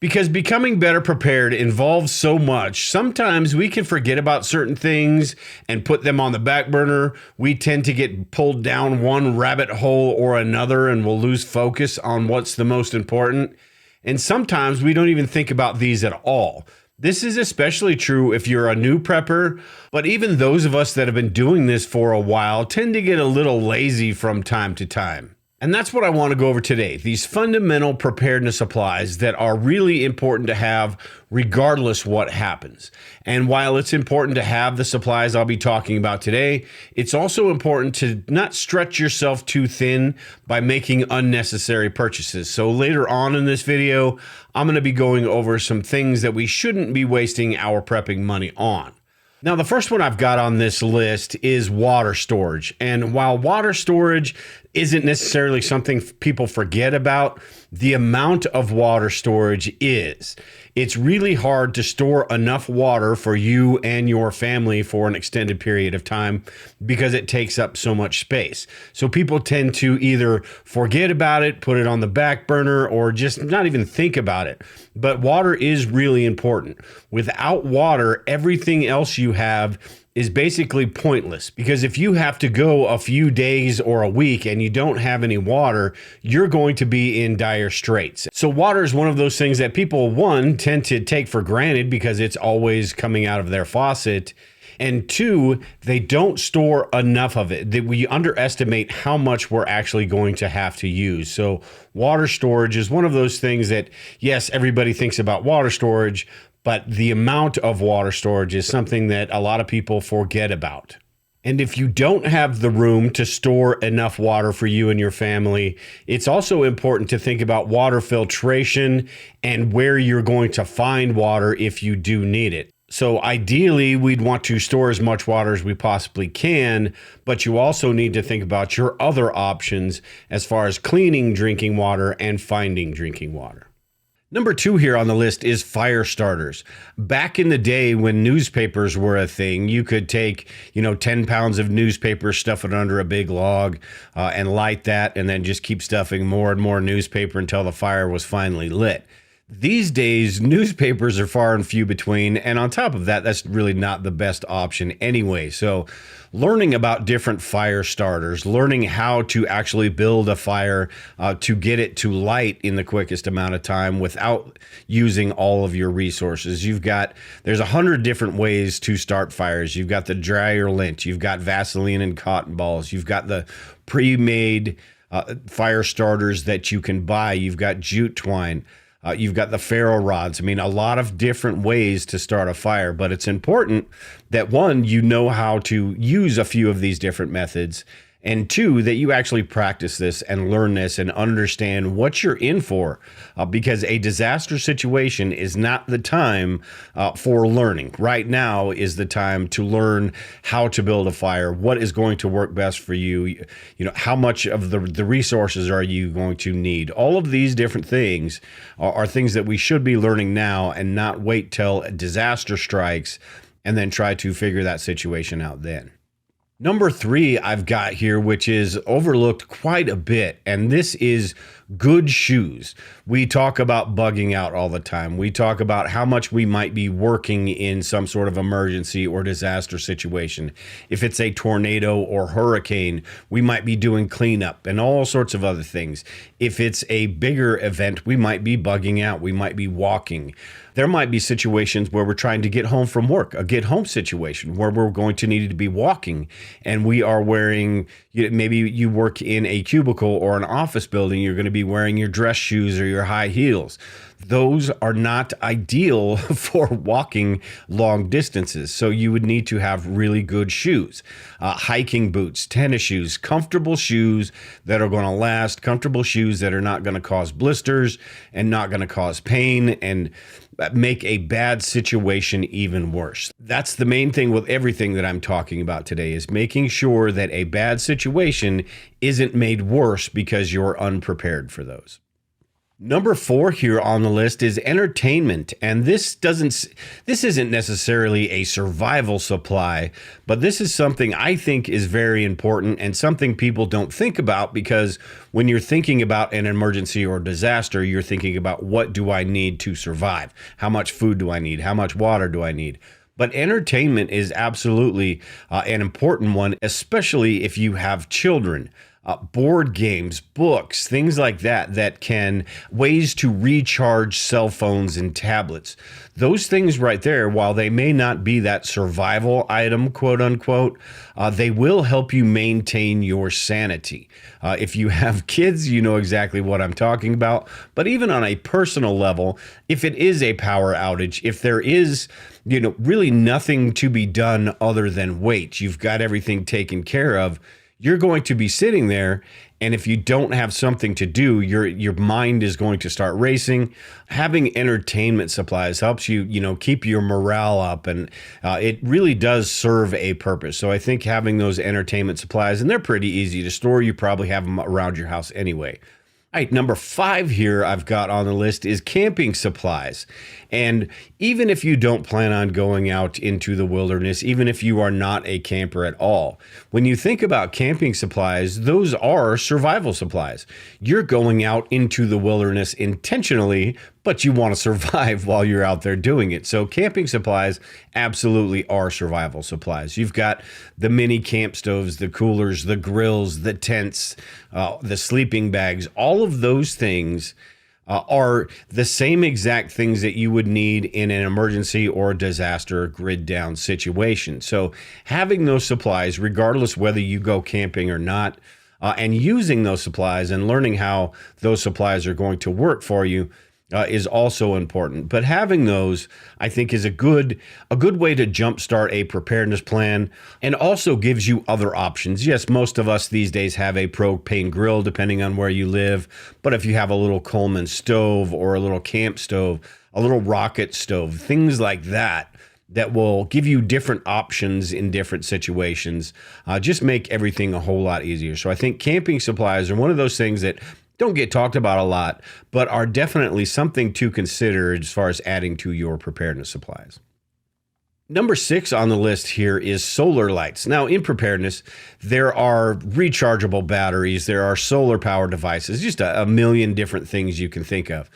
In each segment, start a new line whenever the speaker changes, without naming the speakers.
Because becoming better prepared involves so much, sometimes we can forget about certain things and put them on the back burner. We tend to get pulled down one rabbit hole or another, and we'll lose focus on what's the most important. And sometimes we don't even think about these at all. This is especially true if you're a new prepper, but even those of us that have been doing this for a while tend to get a little lazy from time to time. And that's what I want to go over today. These fundamental preparedness supplies that are really important to have regardless what happens. And while it's important to have the supplies I'll be talking about today, it's also important to not stretch yourself too thin by making unnecessary purchases. So later on in this video, I'm going to be going over some things that we shouldn't be wasting our prepping money on. Now, the first one I've got on this list is water storage. And while water storage isn't necessarily something people forget about, the amount of water storage is. It's really hard to store enough water for you and your family for an extended period of time because it takes up so much space. So people tend to either forget about it, put it on the back burner, or just not even think about it. But water is really important. Without water, everything else you have is basically pointless, because if you have to go a few days or a week and you don't have any water, you're going to be in dire straits. So water is one of those things that people, one, tend to take for granted because it's always coming out of their faucet. And two, they don't store enough of it. We underestimate how much we're actually going to have to use. So water storage is one of those things that, yes, everybody thinks about water storage, but the amount of water storage is something that a lot of people forget about. And if you don't have the room to store enough water for you and your family, it's also important to think about water filtration and where you're going to find water if you do need it. So ideally, we'd want to store as much water as we possibly can, but you also need to think about your other options as far as cleaning drinking water and finding drinking water. Number 2 here on the list is fire starters. Back in the day when newspapers were a thing, you could take, 10 pounds of newspaper, stuff it under a big log, and light that, and then just keep stuffing more and more newspaper until the fire was finally lit. These days, newspapers are far and few between, and on top of that, that's really not the best option anyway. So learning about different fire starters, learning how to actually build a fire to get it to light in the quickest amount of time without using all of your resources. There's 100 different ways to start fires. You've got the dryer lint, you've got Vaseline and cotton balls, you've got the pre-made fire starters that you can buy, you've got jute twine. You've got the ferro rods. I mean, a lot of different ways to start a fire, but it's important that one, you know how to use a few of these different methods, and two, that you actually practice this and learn this and understand what you're in for, because a disaster situation is not the time for learning. Right now is the time to learn how to build a fire, what is going to work best for you, how much of the resources are you going to need. All of these different things are things that we should be learning now and not wait till a disaster strikes and then try to figure that situation out then. Number 3 I've got here, which is overlooked quite a bit, and this is good shoes. We talk about bugging out all the time. We talk about how much we might be working in some sort of emergency or disaster situation. If it's a tornado or hurricane, we might be doing cleanup and all sorts of other things. If it's a bigger event, we might be bugging out. We might be walking. There might be situations where we're trying to get home from work, a get home situation where we're going to need to be walking, and we are wearing, maybe you work in a cubicle or an office building, you're going to be wearing your dress shoes or your high heels. Those are not ideal for walking long distances. So you would need to have really good shoes, hiking boots, tennis shoes, comfortable shoes that are going to last, comfortable shoes that are not going to cause blisters and not going to cause pain and make a bad situation even worse. That's the main thing with everything that I'm talking about today, is making sure that a bad situation isn't made worse because you're unprepared for those. Number 4 here on the list is entertainment. And this isn't necessarily a survival supply, but this is something I think is very important and something people don't think about, because when you're thinking about an emergency or disaster, you're thinking about, what do I need to survive? How much food do I need? How much water do I need? But entertainment is absolutely an important one, especially if you have children. Board games, books, things like that can ways to recharge cell phones and tablets. Those things right there, while they may not be that survival item, quote unquote, they will help you maintain your sanity. If you have kids, you know exactly what I'm talking about. But even on a personal level, if it is a power outage, if there is, really nothing to be done other than wait, you've got everything taken care of, you're going to be sitting there, and if you don't have something to do, your mind is going to start racing. Having entertainment supplies helps you, keep your morale up, and it really does serve a purpose. So I think having those entertainment supplies, and they're pretty easy to store, you probably have them around your house anyway. All right, number 5 here I've got on the list is camping supplies. And even if you don't plan on going out into the wilderness, even if you are not a camper at all, when you think about camping supplies, those are survival supplies. You're going out into the wilderness intentionally, but you want to survive while you're out there doing it. So camping supplies absolutely are survival supplies. You've got the mini camp stoves, the coolers, the grills, the tents, the sleeping bags. All of those things are the same exact things that you would need in an emergency or disaster grid down situation. So having those supplies, regardless whether you go camping or not, and using those supplies and learning how those supplies are going to work for you is also important. But having those, I think, is a good way to jumpstart a preparedness plan, and also gives you other options. Yes, most of us these days have a propane grill, depending on where you live. But if you have a little Coleman stove or a little camp stove, a little rocket stove, things like that will give you different options in different situations, just make everything a whole lot easier. So I think camping supplies are one of those things that don't get talked about a lot, but are definitely something to consider as far as adding to your preparedness supplies. Number 6 on the list here is solar lights. Now, in preparedness, there are rechargeable batteries, there are solar power devices, just a million different things you can think of.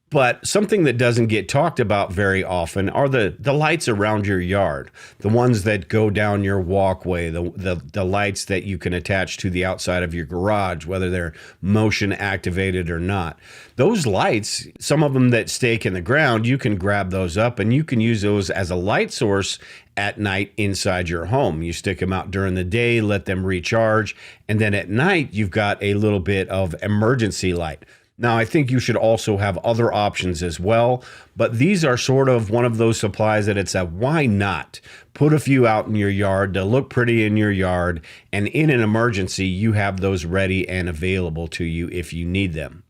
But something that doesn't get talked about very often are the lights around your yard, the ones that go down your walkway, the lights that you can attach to the outside of your garage, whether they're motion activated or not. Those lights, some of them that stake in the ground, you can grab those up and you can use those as a light source at night inside your home. You stick them out during the day, let them recharge, and then at night you've got a little bit of emergency light. Now, I think you should also have other options as well, but these are sort of one of those supplies that it's a why not? Put a few out in your yard to look pretty in your yard, and in an emergency, you have those ready and available to you if you need them.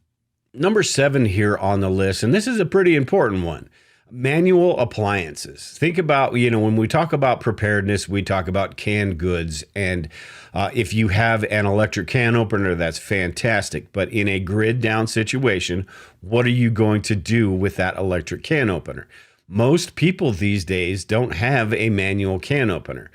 Number 7 here on the list, and this is a pretty important one. Manual appliances. Think about, when we talk about preparedness, we talk about canned goods. And if you have an electric can opener, that's fantastic. But in a grid down situation, what are you going to do with that electric can opener? Most people these days don't have a manual can opener.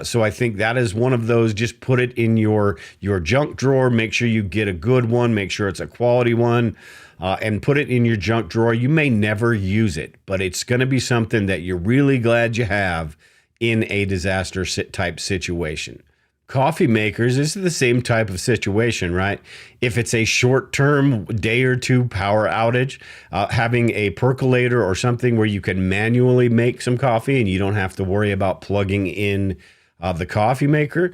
So I think that is one of those, just put it in your junk drawer. Make sure you get a good one. Make sure it's a quality one. And put it in your junk drawer. You may never use it, but it's going to be something that you're really glad you have in a disaster type situation. Coffee makers, this is the same type of situation, right? If it's a short-term day or two power outage, having a percolator or something where you can manually make some coffee and you don't have to worry about plugging in the coffee maker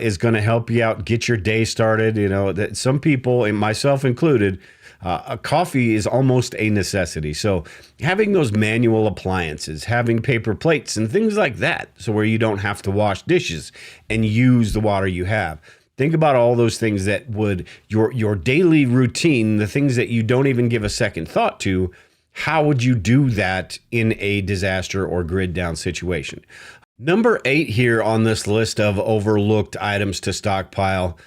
is going to help you out, get your day started. That some people, and myself included, a coffee is almost a necessity. So having those manual appliances, having paper plates and things like that, so where you don't have to wash dishes and use the water you have. Think about all those things that would, your daily routine, the things that you don't even give a second thought to. How would you do that in a disaster or grid down situation? Number 8 here on this list of overlooked items to stockpile.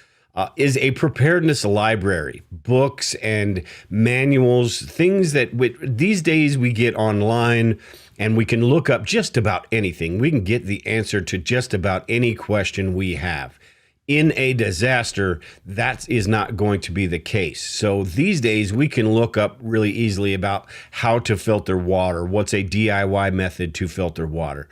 is a preparedness library, books and manuals, things that these days we get online and we can look up just about anything. We can get the answer to just about any question we have. In a disaster, that is not going to be the case. So these days we can look up really easily about how to filter water. What's a DIY method to filter water?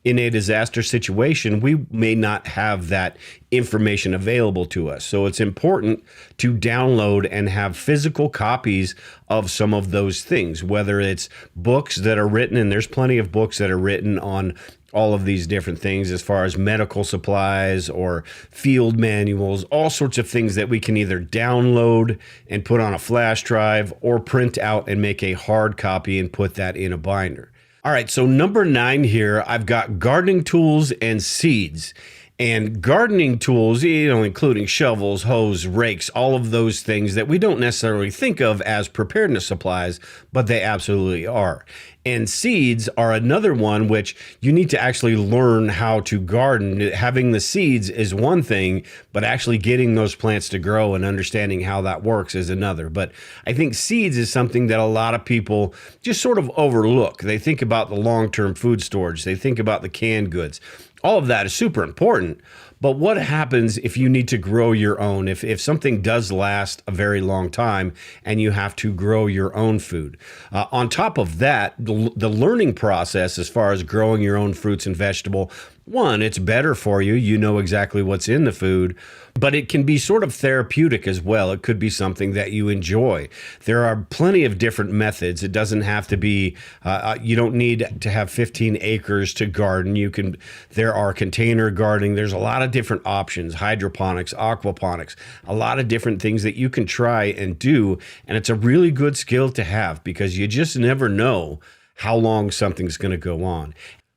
In a disaster situation, we may not have that information available to us. So it's important to download and have physical copies of some of those things, whether it's books that are written, and there's plenty of books that are written on all of these different things as far as medical supplies or field manuals, all sorts of things that we can either download and put on a flash drive or print out and make a hard copy and put that in a binder. All right, so number 9 here, I've got gardening tools and seeds. And gardening tools, including shovels, hoes, rakes, all of those things that we don't necessarily think of as preparedness supplies, but they absolutely are. And seeds are another one which you need to actually learn how to garden. Having the seeds is one thing, but actually getting those plants to grow and understanding how that works is another. But I think seeds is something that a lot of people just sort of overlook. They think about the long-term food storage. They think about the canned goods. All of that is super important, but what happens if you need to grow your own, if something does last a very long time and you have to grow your own food? On top of that, the learning process as far as growing your own fruits and vegetable, one, it's better for you. You know exactly what's in the food, but it can be sort of therapeutic as well. It could be something that you enjoy. There are plenty of different methods. It doesn't have to be, you don't need to have 15 acres to garden. There are container gardening. There's a lot of different options, hydroponics, aquaponics, a lot of different things that you can try and do. And it's a really good skill to have because you just never know how long something's going to go on.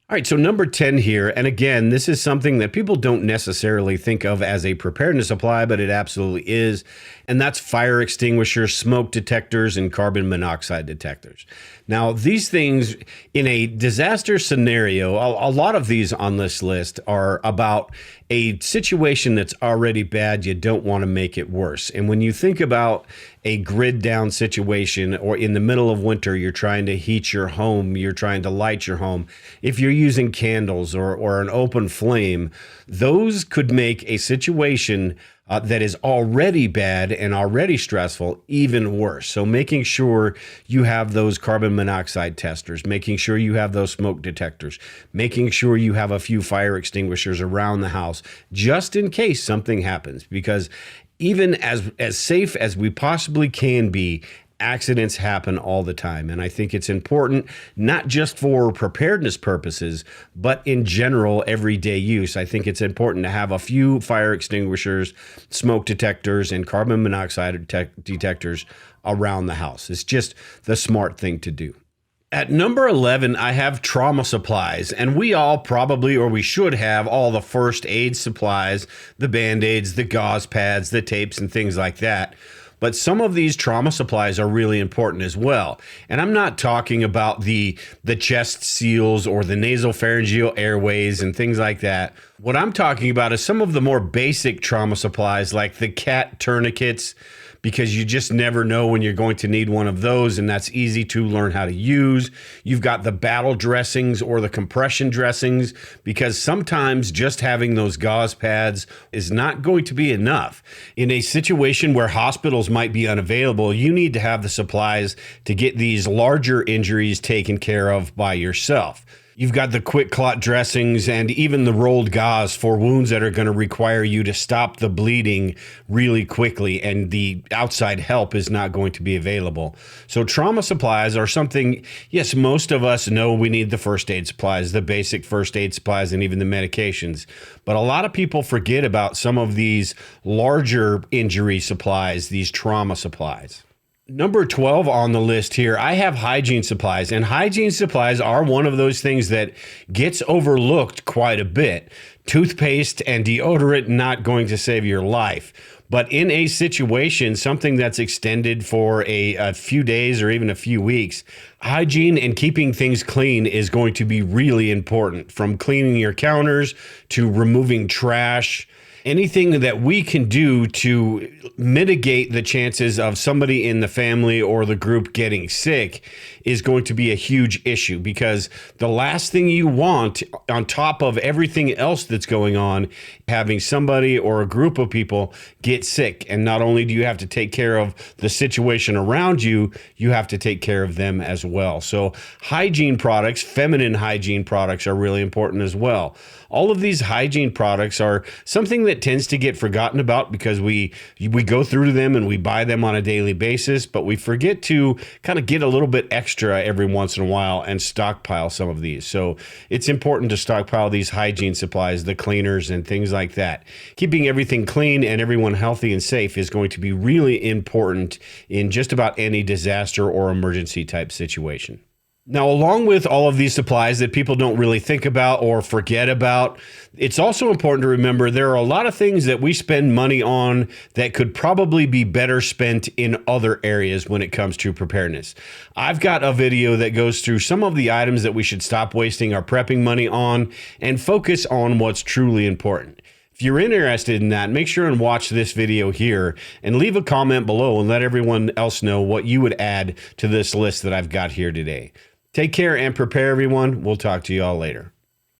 All right, so number 10 here, and again, this is something that people don't necessarily think of as a preparedness supply, but it absolutely is, and that's fire extinguishers, smoke detectors, and carbon monoxide detectors. Now, these things, in a disaster scenario, a lot of these on this list are about a situation that's already bad. You don't want to make it worse. And when you think about a grid down situation, or in the middle of winter, you're trying to heat your home, you're trying to light your home, if you're using candles or an open flame, those could make a situation that is already bad and already stressful even worse. So making sure you have those carbon monoxide testers, making sure you have those smoke detectors, making sure you have a few fire extinguishers around the house just in case something happens, because even as safe as we possibly can be, accidents happen all the time. And I think it's important, not just for preparedness purposes, but in general, everyday use. I think it's important to have a few fire extinguishers, smoke detectors, and carbon monoxide detectors around the house. It's just the smart thing to do. At number 11, I have trauma supplies, and we all probably, or we should have, all the first aid supplies, the Band-Aids, the gauze pads, the tapes, and things like that. But some of these trauma supplies are really important as well. And I'm not talking about the chest seals or the nasopharyngeal airways and things like that. What I'm talking about is some of the more basic trauma supplies like the cat tourniquets, because you just never know when you're going to need one of those, and that's easy to learn how to use. You've got the battle dressings or the compression dressings, because sometimes just having those gauze pads is not going to be enough. In a situation where hospitals might be unavailable, you need to have the supplies to get these larger injuries taken care of by yourself. You've got the quick clot dressings and even the rolled gauze for wounds that are going to require you to stop the bleeding really quickly, and the outside help is not going to be available. So trauma supplies are something, yes, most of us know we need the first aid supplies, the basic first aid supplies, and even the medications. But a lot of people forget about some of these larger injury supplies, these trauma supplies. Number 12 on the list here, I have hygiene supplies, and hygiene supplies are one of those things that gets overlooked quite a bit. Toothpaste and deodorant not going to save your life, but in a situation, something that's extended for a few days or even a few weeks, hygiene and keeping things clean is going to be really important, from cleaning your counters to removing trash. Anything that we can do to mitigate the chances of somebody in the family or the group getting sick is going to be a huge issue, because the last thing you want, on top of everything else that's going on, having somebody or a group of people get sick. And not only do you have to take care of the situation around you, you have to take care of them as well. So hygiene products, feminine hygiene products, are really important as well. All of these hygiene products are something that tends to get forgotten about because we go through them and we buy them on a daily basis, but we forget to kind of get a little bit extra every once in a while and stockpile some of these. So it's important to stockpile these hygiene supplies, the cleaners and things like that. Keeping everything clean and everyone healthy and safe is going to be really important in just about any disaster or emergency type situation. Now, along with all of these supplies that people don't really think about or forget about, it's also important to remember there are a lot of things that we spend money on that could probably be better spent in other areas when it comes to preparedness. I've got a video that goes through some of the items that we should stop wasting our prepping money on and focus on what's truly important. If you're interested in that, make sure and watch this video here and leave a comment below and let everyone else know what you would add to this list that I've got here today. Take care and prepare, everyone. We'll talk to you all later.